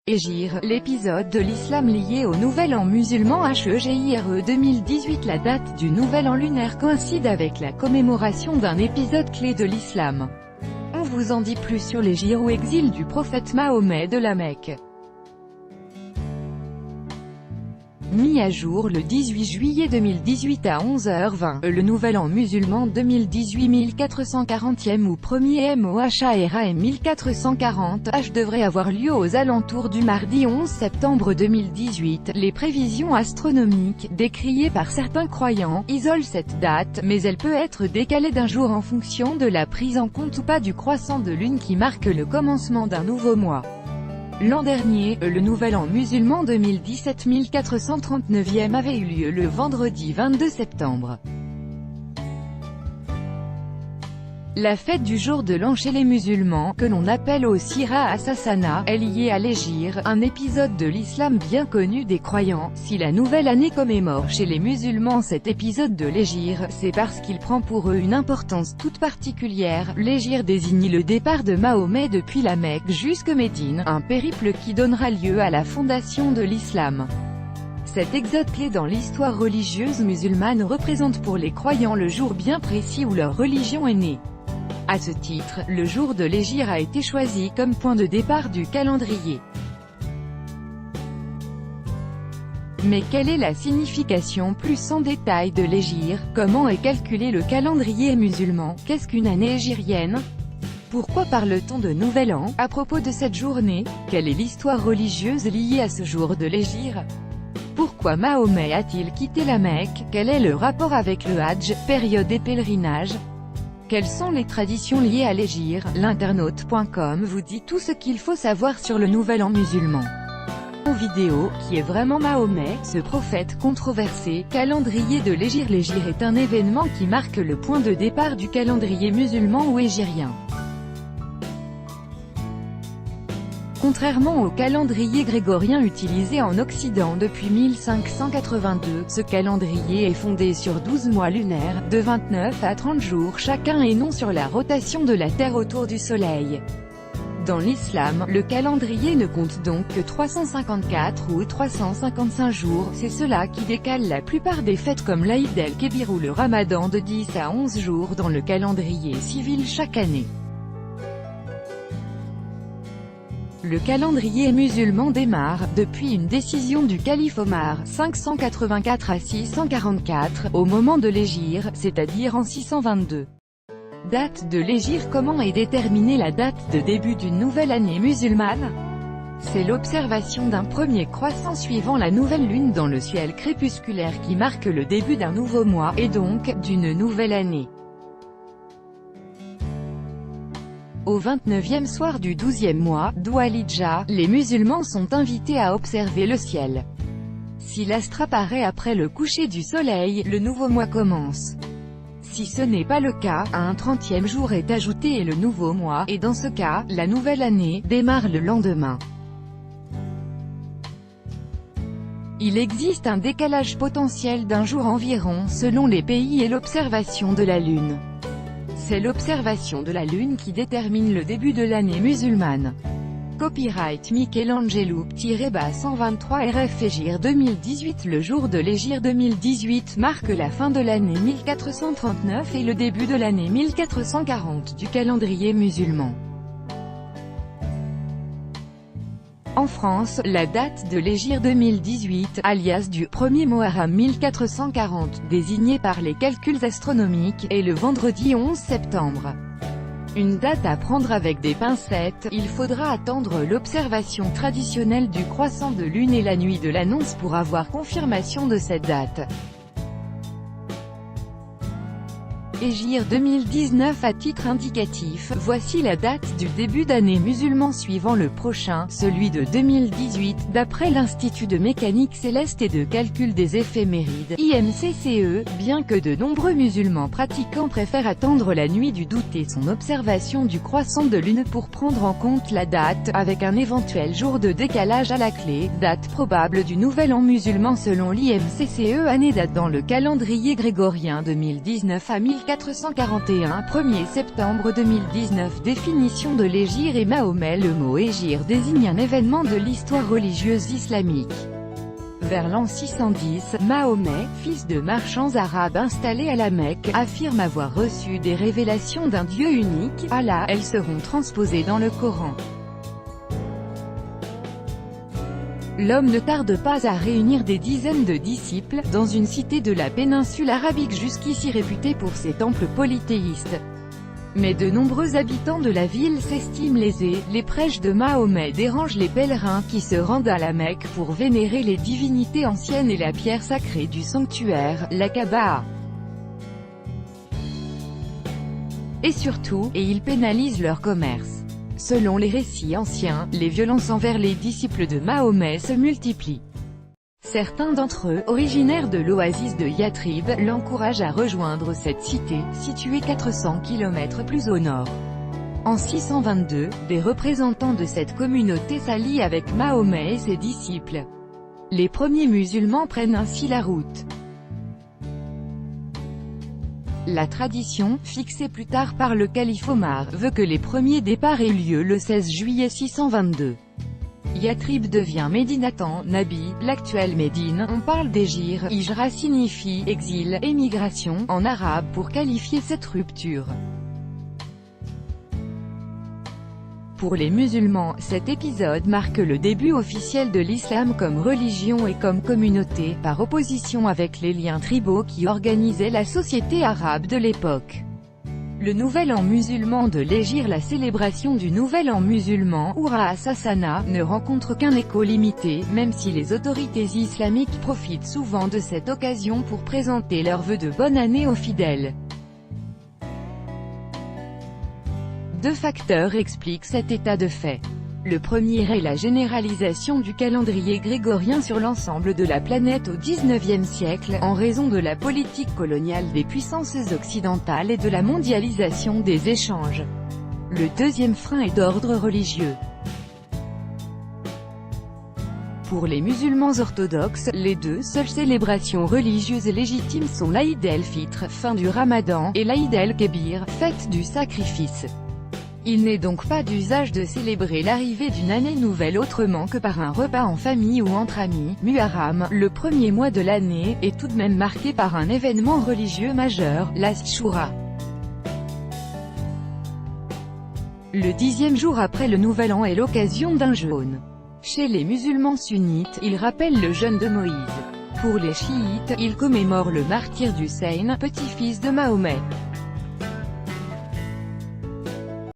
Hégire, l'épisode de l'islam lié au Nouvel An musulman Hégire 2018. La date du Nouvel An lunaire coïncide avec la commémoration d'un épisode clé de l'islam. On vous en dit plus sur l'hégire ou exil du prophète Mahomet de la Mecque. Mis à jour le 18 juillet 2018 à 11h20, le Nouvel An musulman 2018 1440e ou premier MOHARA 1440H devrait avoir lieu aux alentours du mardi 11 septembre 2018. Les prévisions astronomiques, décriées par certains croyants, isolent cette date, mais elle peut être décalée d'un jour en fonction de la prise en compte ou pas du croissant de lune qui marque le commencement d'un nouveau mois. L'an dernier, le Nouvel An musulman 2017 1439e avait eu lieu le vendredi 22 septembre. La fête du jour de l'an chez les musulmans, que l'on appelle aussi As-Sassana, est liée à l'hégire, un épisode de l'islam bien connu des croyants. Si la nouvelle année commémore chez les musulmans cet épisode de l'hégire, c'est parce qu'il prend pour eux une importance toute particulière. L'hégire désigne le départ de Mahomet depuis la Mecque jusque Médine, un périple qui donnera lieu à la fondation de l'islam. Cet exode clé dans l'histoire religieuse musulmane représente pour les croyants le jour bien précis où leur religion est née. À ce titre, le jour de l'hégire a été choisi comme point de départ du calendrier. Mais quelle est la signification plus en détail de l'hégire? Comment est calculé le calendrier musulman? Qu'est-ce qu'une année hégirienne? Pourquoi parle-t-on de Nouvel An à propos de cette journée? Quelle est l'histoire religieuse liée à ce jour de l'hégire? Pourquoi Mahomet a-t-il quitté la Mecque? Quel est le rapport avec le Hadj, période des pèlerinages? Quelles sont les traditions liées à l'hégire? L'internaute.com vous dit tout ce qu'il faut savoir sur le Nouvel An musulman. En vidéo, qui est vraiment Mahomet, ce prophète controversé? Calendrier de l'hégire. L'hégire est un événement qui marque le point de départ du calendrier musulman ou hégirien. Contrairement au calendrier grégorien utilisé en Occident depuis 1582, ce calendrier est fondé sur 12 mois lunaires, de 29 à 30 jours chacun et non sur la rotation de la Terre autour du Soleil. Dans l'islam, le calendrier ne compte donc que 354 ou 355 jours, c'est cela qui décale la plupart des fêtes comme l'Aïd el-Kébir ou le Ramadan de 10 à 11 jours dans le calendrier civil chaque année. Le calendrier musulman démarre, depuis une décision du calife Omar, 584 à 644, au moment de l'hégire, c'est-à-dire en 622. Date de l'hégire. Comment est déterminée la date de début d'une nouvelle année musulmane? C'est l'observation d'un premier croissant suivant la nouvelle lune dans le ciel crépusculaire qui marque le début d'un nouveau mois, et donc, d'une nouvelle année. Au 29e soir du 12e mois, Dhul-Hijjah, les musulmans sont invités à observer le ciel. Si l'astre apparaît après le coucher du soleil, le nouveau mois commence. Si ce n'est pas le cas, un 30e jour est ajouté et le nouveau mois, et dans ce cas, la nouvelle année, démarre le lendemain. Il existe un décalage potentiel d'un jour environ selon les pays et l'observation de la Lune. C'est l'observation de la Lune qui détermine le début de l'année musulmane. Copyright Michelangelo-123 RF Hégire 2018. Le jour de l'hégire 2018 marque la fin de l'année 1439 et le début de l'année 1440 du calendrier musulman. En France, la date de l'hégire 2018, alias du 1er Muharram 1440, désignée par les calculs astronomiques, est le vendredi 11 septembre. Une date à prendre avec des pincettes, il faudra attendre l'observation traditionnelle du croissant de lune et la nuit de l'annonce pour avoir confirmation de cette date. Hégire 2019 à titre indicatif, voici la date du début d'année musulman suivant le prochain, celui de 2018, d'après l'Institut de mécanique céleste et de calcul des éphémérides, IMCCE, bien que de nombreux musulmans pratiquants préfèrent attendre la nuit du doute et son observation du croissant de lune pour prendre en compte la date, avec un éventuel jour de décalage à la clé, date probable du Nouvel An musulman selon l'IMCCE. Année date dans le calendrier grégorien 2019 à 1440. 1441, 1er septembre 2019. Définition de l'hégire et Mahomet. Le mot hégire désigne un événement de l'histoire religieuse islamique. Vers l'an 610, Mahomet, fils de marchands arabes installés à la Mecque, affirme avoir reçu des révélations d'un Dieu unique, Allah. Elles seront transposées dans le Coran. L'homme ne tarde pas à réunir des dizaines de disciples, dans une cité de la péninsule arabique jusqu'ici réputée pour ses temples polythéistes. Mais de nombreux habitants de la ville s'estiment lésés. Les prêches de Mahomet dérangent les pèlerins qui se rendent à la Mecque pour vénérer les divinités anciennes et la pierre sacrée du sanctuaire, la Kaaba. Et surtout, ils pénalisent leur commerce. Selon les récits anciens, les violences envers les disciples de Mahomet se multiplient. Certains d'entre eux, originaires de l'oasis de Yatrib, l'encouragent à rejoindre cette cité, située 400 km plus au nord. En 622, des représentants de cette communauté s'allient avec Mahomet et ses disciples. Les premiers musulmans prennent ainsi la route. La tradition, fixée plus tard par le calife Omar, veut que les premiers départs aient lieu le 16 juillet 622. Yatrib devient Médinatan Nabi, l'actuelle Médine. On parle d'hégire, hijra signifie exil, émigration, en arabe pour qualifier cette rupture. Pour les musulmans, cet épisode marque le début officiel de l'islam comme religion et comme communauté, par opposition avec les liens tribaux qui organisaient la société arabe de l'époque. Le Nouvel An musulman de l'hégire. La célébration du Nouvel An musulman, ou Ras Hassanah, ne rencontre qu'un écho limité, même si les autorités islamiques profitent souvent de cette occasion pour présenter leurs vœux de bonne année aux fidèles. Deux facteurs expliquent cet état de fait. Le premier est la généralisation du calendrier grégorien sur l'ensemble de la planète au XIXe siècle, en raison de la politique coloniale des puissances occidentales et de la mondialisation des échanges. Le deuxième frein est d'ordre religieux. Pour les musulmans orthodoxes, les deux seules célébrations religieuses légitimes sont l'Aïd el-Fitr, fin du Ramadan, et l'Aïd el-Kébir, fête du sacrifice. Il n'est donc pas d'usage de célébrer l'arrivée d'une année nouvelle autrement que par un repas en famille ou entre amis. Muharram, le premier mois de l'année, est tout de même marqué par un événement religieux majeur, l'Ashura. Le 10e jour après le Nouvel An est l'occasion d'un jeûne. Chez les musulmans sunnites, il rappelle le jeûne de Moïse. Pour les chiites, il commémore le martyre d'Hussein, petit-fils de Mahomet.